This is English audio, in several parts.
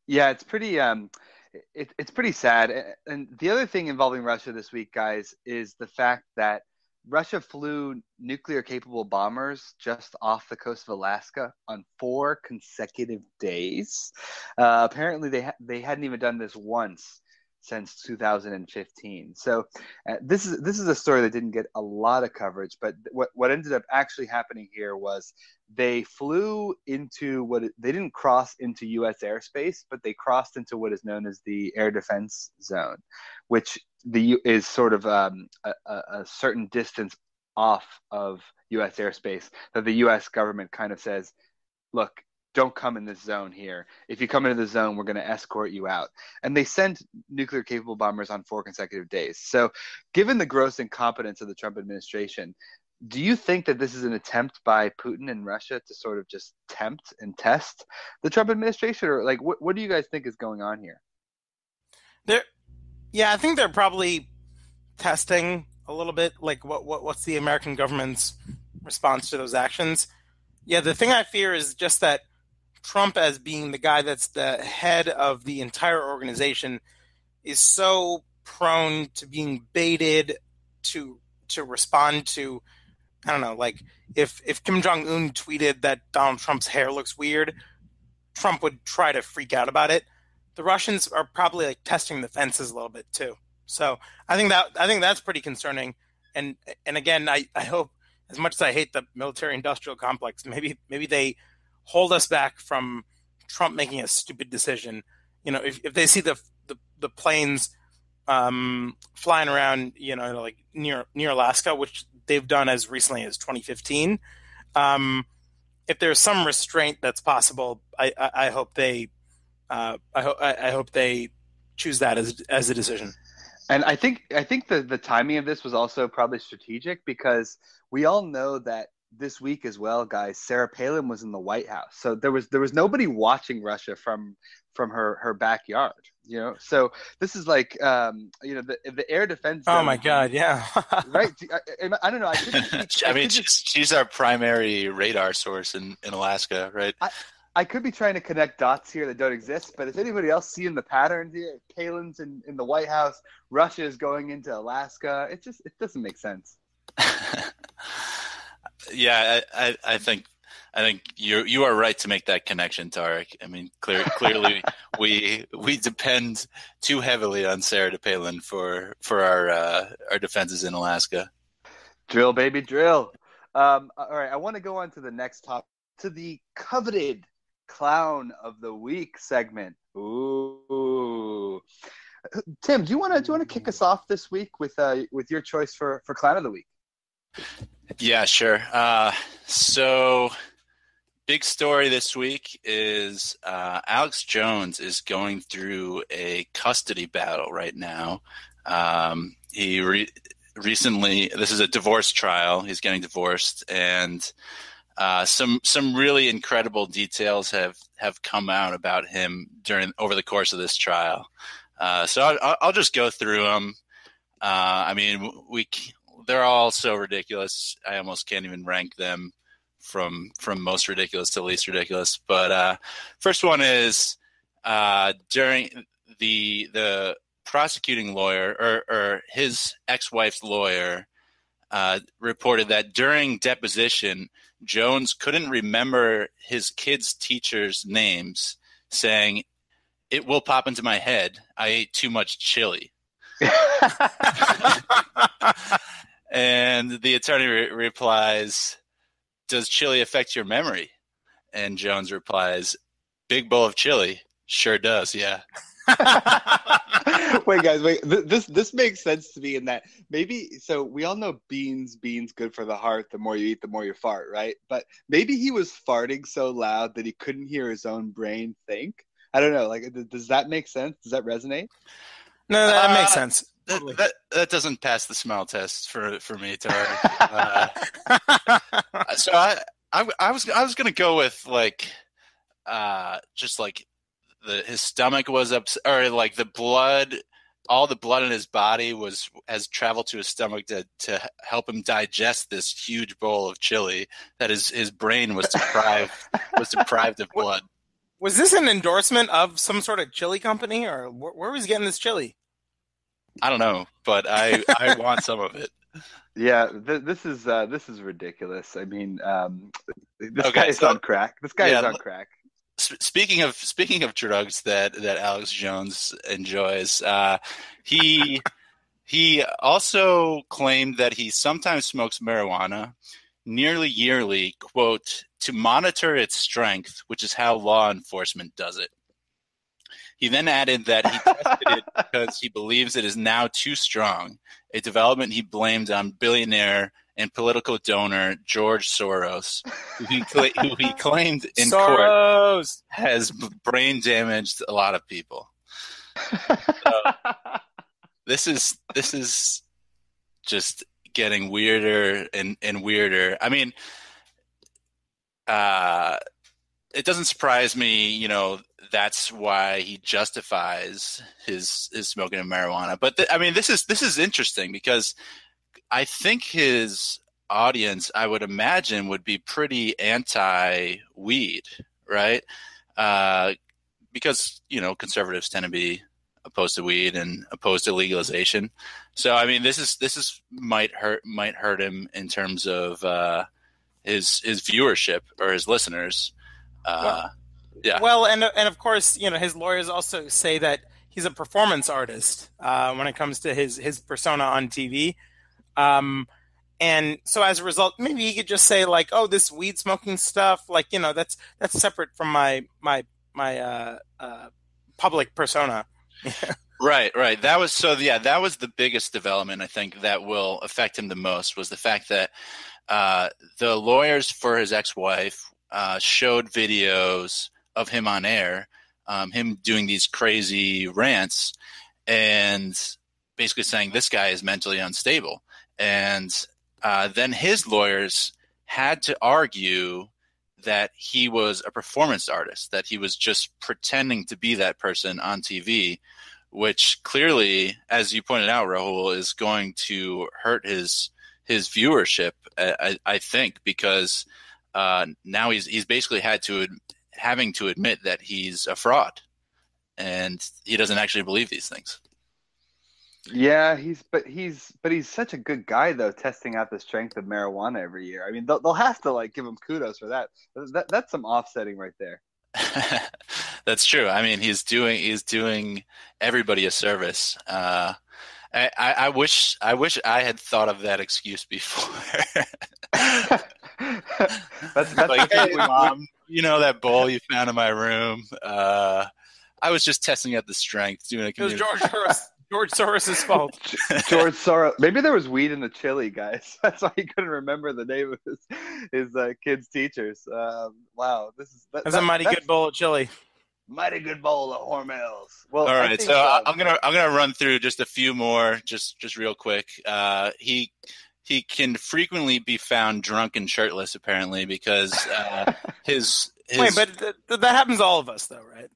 Yeah, it's pretty it's pretty sad. And the other thing involving Russia this week, guys, is the fact that Russia flew nuclear capable bombers just off the coast of Alaska on 4 consecutive days. Apparently, they hadn't even done this once since 2015. So this is a story that didn't get a lot of coverage, but what ended up actually happening here was they flew into they didn't cross into U.S. airspace, but they crossed into what is known as the air defense zone, which is sort of a certain distance off of U.S. airspace that the U.S. government kind of says, look, don't come in this zone here. If you come into the zone, we're going to escort you out. And they sent nuclear capable bombers on 4 consecutive days. So, given the gross incompetence of the Trump administration, do you think that this is an attempt by Putin and Russia to sort of just tempt and test the Trump administration? Or like, what do you guys think is going on here? They're, yeah, I think they're probably testing a little bit, like what's the American government's response to those actions. Yeah, the thing I fear is just that Trump, as being the guy that's the head of the entire organization, is so prone to being baited to respond to, I don't know, like if Kim Jong-un tweeted that Donald Trump's hair looks weird, Trump would try to freak out about it. The Russians are probably like testing the fences a little bit too. So I think that's pretty concerning. And again, I hope, as much as I hate the military-industrial complex, maybe they hold us back from Trump making a stupid decision. You know, if they see the planes flying around, like near Alaska, which they've done as recently as 2015, if there's some restraint that's possible, I hope they choose that as a decision. And I think the timing of this was also probably strategic because we all know that this week as well, guys, Sarah Palin was in the White House. So there was nobody watching Russia from her backyard, So this is like the air defense zone. Oh my God, yeah. Right. I don't know. She's our primary radar source in Alaska, right? I could be trying to connect dots here that don't exist, but is anybody else seeing the patterns here? Palin's in the White House, Russia is going into Alaska. It doesn't make sense. Yeah, I think you are right to make that connection, Tarek. I mean, clearly we depend too heavily on Sarah Palin for our defenses in Alaska. Drill, baby, drill. All right, I want to go on to the next topic, to the coveted Clown of the Week segment. Ooh, Tim, do you want to kick us off this week with your choice for Clown of the Week? Yeah, sure. So, big story this week is Alex Jones is going through a custody battle right now. He recently, this is a divorce trial. He's getting divorced, and some really incredible details have come out about him over the course of this trial. So I'll just go through them. I mean, they're all so ridiculous. I almost can't even rank them from most ridiculous to least ridiculous. But first one is during the prosecuting lawyer or his ex-wife's lawyer reported that during deposition, Jones couldn't remember his kids' teachers' names, saying, "It will pop into my head. I ate too much chili." And the attorney replies, "Does chili affect your memory?" And Jones replies, "Big bowl of chili. Sure does, yeah." Wait, guys, wait. This makes sense to me in that maybe, so we all know beans good for the heart. The more you eat, the more you fart, right? But maybe he was farting so loud that he couldn't hear his own brain think. I don't know. Like, does that make sense? Does that resonate? No, that makes sense. That doesn't pass the smell test for me, Tarek. So I was gonna go with like just like his stomach was up, or like the blood, all the blood in his body has traveled to his stomach to help him digest this huge bowl of chili that his brain was deprived of blood. Was this an endorsement of some sort of chili company, or where was he getting this chili? I don't know, but I want some of it. Yeah, this is ridiculous. I mean, this Okay, guy is so on crack. This guy yeah, is on crack. speaking of drugs that Alex Jones enjoys, he also claimed that he sometimes smokes marijuana nearly yearly, quote, to monitor its strength, which is how law enforcement does it. He then added that he tested it because he believes it is now too strong, a development he blamed on billionaire and political donor George Soros, who he claimed in court has brain damaged a lot of people. So, this is just getting weirder and weirder. I mean, it doesn't surprise me, that's why he justifies his smoking of marijuana. But I mean, this is interesting because I think his audience, I would imagine, would be pretty anti-weed, right? Because conservatives tend to be opposed to weed and opposed to legalization. So I mean, this might hurt him in terms of his viewership or his listeners. Yeah. Well, and of course, his lawyers also say that he's a performance artist when it comes to his persona on TV. And so as a result, maybe he could just say like, "Oh, this weed smoking stuff, like that's separate from my public persona." Right. That was the biggest development I think that will affect him the most was the fact that the lawyers for his ex-wife showed videos of him on air, him doing these crazy rants and basically saying this guy is mentally unstable. And then his lawyers had to argue that he was a performance artist, that he was just pretending to be that person on TV, which clearly, as you pointed out, Rahul, is going to hurt his viewership, I think, because now he's basically having to admit that he's a fraud and he doesn't actually believe these things. Yeah, he's such a good guy though, testing out the strength of marijuana every year. I mean, they'll have to like give him kudos for that. That's some offsetting right there. That's true. I mean, he's doing everybody a service. I wish I had thought of that excuse before. that's like, hey, Mom, that bowl you found in my room. I was just testing out the strength, doing a community. It was George Soros' fault. George Soros. Maybe there was weed in the chili, guys. That's why he couldn't remember the name of his kids' teachers. Wow, that's a mighty good bowl of chili. Mighty good bowl of Hormels. Well, all right, so I'm gonna run through just a few more, just real quick. He can frequently be found drunk and shirtless, apparently, because his. Wait, but that happens to all of us, though, right?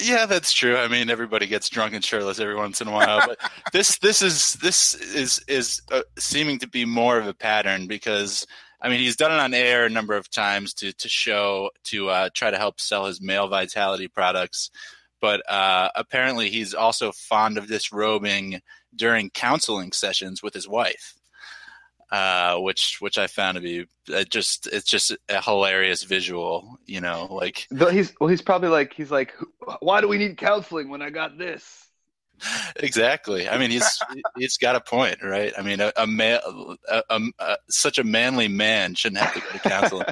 Yeah, that's true. I mean, everybody gets drunk and shirtless every once in a while, but this is seeming to be more of a pattern because I mean he's done it on air a number of times to try to help sell his male vitality products, but apparently he's also fond of disrobing during counseling sessions with his wife. Which I found to be it's just a hilarious visual, like he's probably like why do we need counseling when I got this? Exactly. I mean, he's got a point, right? I mean, a male, such a manly man shouldn't have to go to counseling.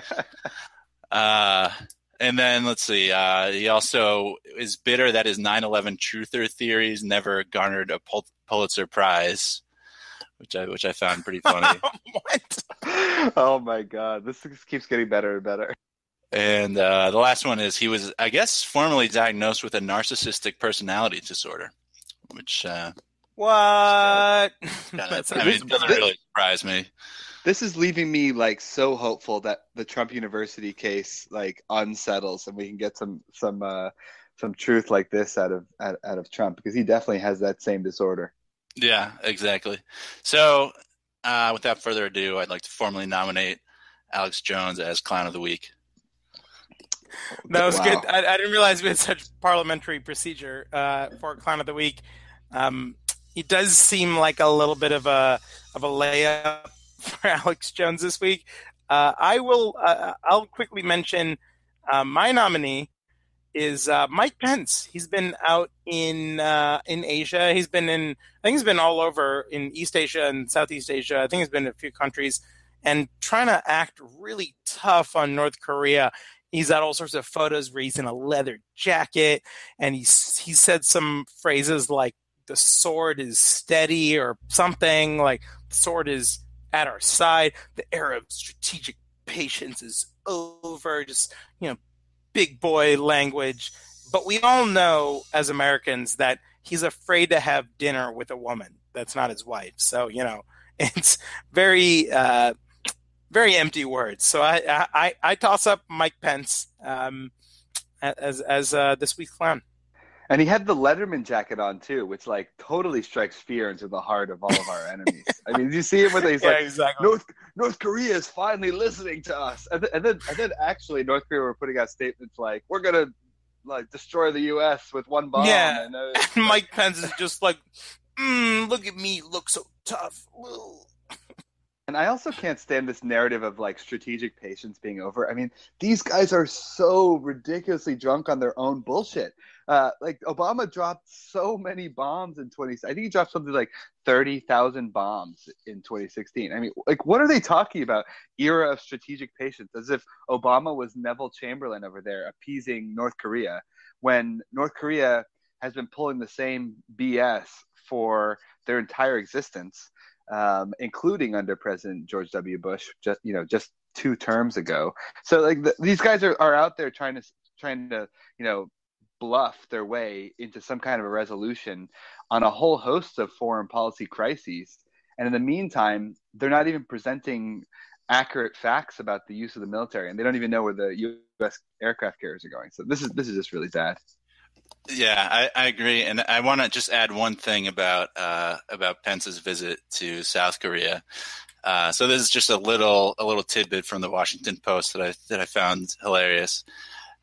And then let's see. He also is bitter that his 9/11 truther theories never garnered a Pulitzer Prize. Which I found pretty funny. What? Oh my God! This keeps getting better and better. And the last one is he was, I guess, formally diagnosed with a narcissistic personality disorder, which what? It doesn't really surprise me. This is leaving me like so hopeful that the Trump University case like unsettles and we can get some truth like this out of Trump because he definitely has that same disorder. Yeah, exactly. So, without further ado, I'd like to formally nominate Alex Jones as Clown of the Week. That was Wow. good. I didn't realize we had such parliamentary procedure for Clown of the Week. Um, it does seem like a little bit of a layup for Alex Jones this week. I'll quickly mention my nominee is Mike Pence. He's been out in Asia. I think he's been all over in East Asia and Southeast Asia. I think he's been in a few countries and trying to act really tough on North Korea. He's had all sorts of photos where he's in a leather jacket, and he said some phrases like "the sword is steady" or something like "the sword is at our side." The era of strategic patience is over. Just big boy language. But we all know as Americans that he's afraid to have dinner with a woman that's not his wife. So it's very very empty words. So I toss up Mike Pence as this week's clown. And he had the Letterman jacket on too, which like totally strikes fear into the heart of all of our enemies. I mean, did you see him when he's Yeah, like, exactly. North Korea is finally listening to us, and then actually North Korea were putting out statements like, we're gonna like destroy the U.S. with one bomb. Yeah, and Mike Pence is just like, look at me, look so tough. Whoa. And I also can't stand this narrative of like strategic patience being over. I mean, these guys are so ridiculously drunk on their own bullshit. Like Obama dropped so many bombs in 20. I think he dropped something like 30,000 bombs in 2016. I mean, like, what are they talking about? Era of strategic patience, as if Obama was Neville Chamberlain over there appeasing North Korea, when North Korea has been pulling the same BS for their entire existence. Including under President George W. Bush, just 2 terms ago. So like these guys are out there trying to bluff their way into some kind of a resolution on a whole host of foreign policy crises. And in the meantime, they're not even presenting accurate facts about the use of the military, and they don't even know where the U.S. aircraft carriers are going. So this is just really bad. Yeah, I agree, and I want to just add one thing about Pence's visit to South Korea. So this is just a little tidbit from the Washington Post that I found hilarious.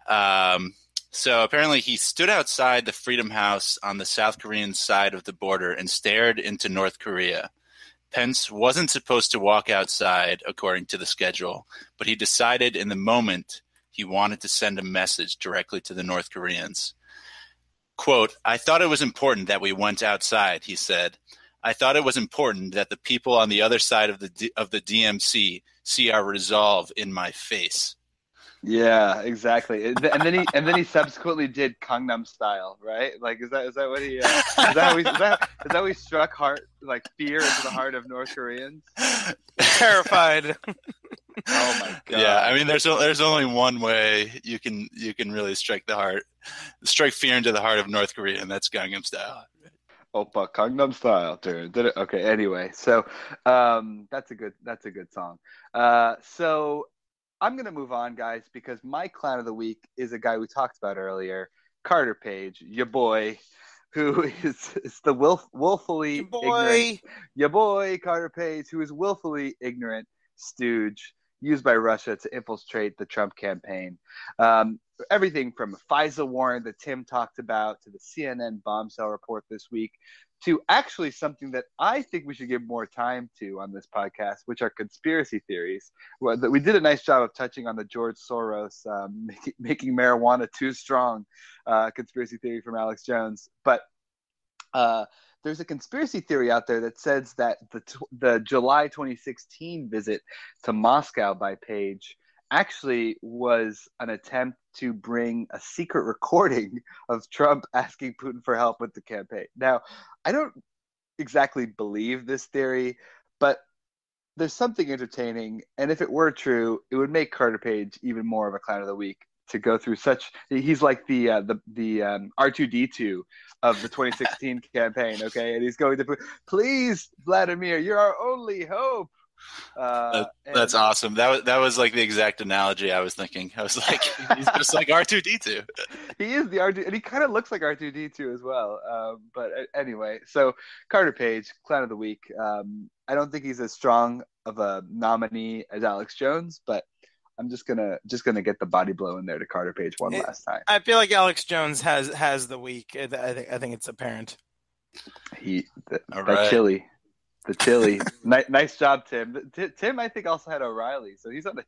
So apparently he stood outside the Freedom House on the South Korean side of the border and stared into North Korea. Pence wasn't supposed to walk outside according to the schedule, but he decided in the moment he wanted to send a message directly to the North Koreans. Quote, "I thought it was important that we went outside," he said. "I thought it was important that the people on the other side of the DMC see our resolve in my face." Yeah, exactly. And then he subsequently did Gangnam Style, right? Like, is that what he? Is that how he struck fear into the heart of North Koreans? Terrified. Oh my god! Yeah, I mean, there's only one way you can really strike fear into the heart of North Korea, and that's Gangnam Style. Oppa Gangnam Style. Okay. Anyway, so that's a good song. So I'm gonna move on, guys, because my clown of the week is a guy we talked about earlier, Carter Page, your boy, who is the willfully ignorant. Your boy Carter Page, who is willfully ignorant stooge used by Russia to infiltrate the Trump campaign. Everything from a FISA warrant that Tim talked about to the CNN bombshell report this week to actually something that I think we should give more time to on this podcast, which are conspiracy theories. We did a nice job of touching on the George Soros making marijuana too strong conspiracy theory from Alex Jones. But there's a conspiracy theory out there that says that the July 2016 visit to Moscow by Page actually was an attempt to bring a secret recording of Trump asking Putin for help with the campaign. Now, I don't exactly believe this theory, but there's something entertaining, and if it were true, it would make Carter Page even more of a clown of the week to go through such. He's like the R2D2 of the 2016 campaign, okay? And he's going to please, Vladimir, you're our only hope. That's awesome. That was like the exact analogy I was thinking. I was like, he's just like R2D2. He is the R2, and he kind of looks like R2D2 as well. But anyway, so Carter Page, clown of the week. I don't think he's as strong of a nominee as Alex Jones, but I'm just gonna get the body blow in there to Carter Page one last time. I feel like Alex Jones has the week. I think it's apparent. Right. The chili. Nice job, Tim. Tim, I think, also had O'Reilly, so he's on a.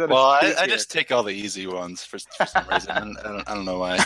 Well, I just take all the easy ones for some reason. I don't know why.